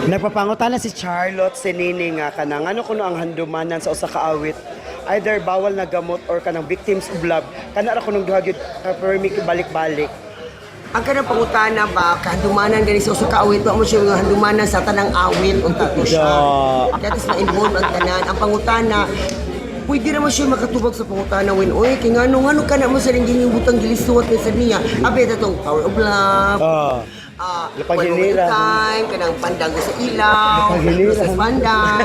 Nagpapangutana si Charlotte si Nini nga kanang ano kuno ang handumanan sa usa ka awit, either bawal na gamot or kanang victims of love kana ra kunong duha gyud permit balik-balik. Ang kanang pangutana ba, kahandumanan gani sa usa ka awit, wa mo siya nga handumanan sa tanang awit unta to siya. That is na-involve ang tanan. Ang pangutana, pwede naman siya makatubag sa pangutana when, oy, kay ngano ka na mo sa rin gining butang gilisuwat kay sa niya. Abi, datong power of love. One more time, kanang pandang sa ilaw, sa pandan,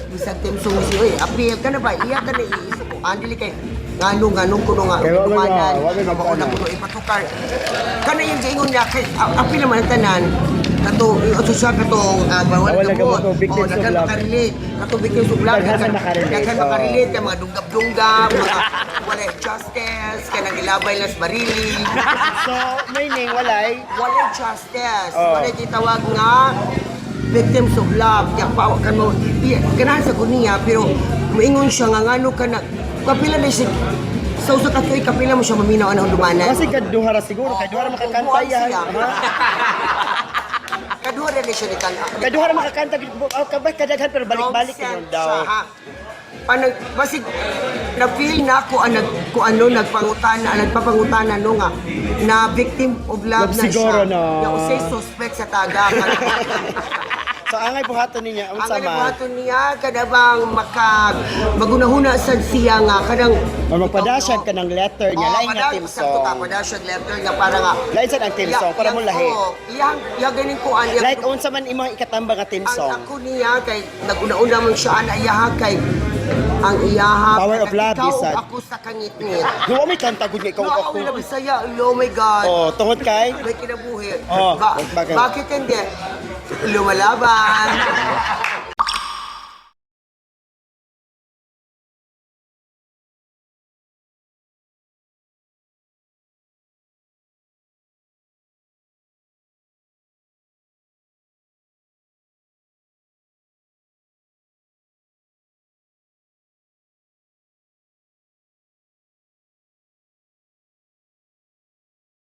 bisag timsong siya, oy, abi, ka na ba, iya ka na iisip ko, andili kay, ganong kuno nga, dumanan, mabauna kuno ipatukar. Kana yung gaingon niya, kay, api naman ang tanan, kato, siya katong, bawal na gamot, nagkan makarelate, kato victims of love, nagkan makarelate, mga dunggab-dunggab, mga wala justice, kaya nagilabay lang sa barili. So, meaning walay Justice, walay kitawag nga, victims of love, kaya pa, kan mo, ganahan sa kuniya, pero, maingon siya nga, ngano ka na, kapila na siya, sa usa ka tuig kapila mo siya maminaw ang dumanan. kasi kaduhara siguro, kaduhara makakanta yan. Kaduhara na siya ni kanta. Kaduhara makakanta kabay kadaghan pero balik-balik yun daw. Panag basig na feel na ako ang nagpapangutana no nga na victim of love na siguro siya. no. Yung usay suspect sa taga. So angay buhaton niya unsa Ang man? buhaton niya kada bang magunahuna sad siya nga kadang Or magpadasyag ka ng letter niya, lain nga team song. Padasyag letter nga para nga Lain sad ang team song para mo lahi. Iya ganin ko an Like unsa man imong ikatambang nga team song. Ang ako niya kay naguna-una man siya ana iyaha kay ang iyaha Power of love, ikaw bisag. ako sa kangit-ngit. Duwa may kanta gud nga ikaw No, ako ako. na Bisaya. Oh my God. Oh, tungod kay May kinabuhi. Oh, bakit? Bakit hindi? Lumalaban.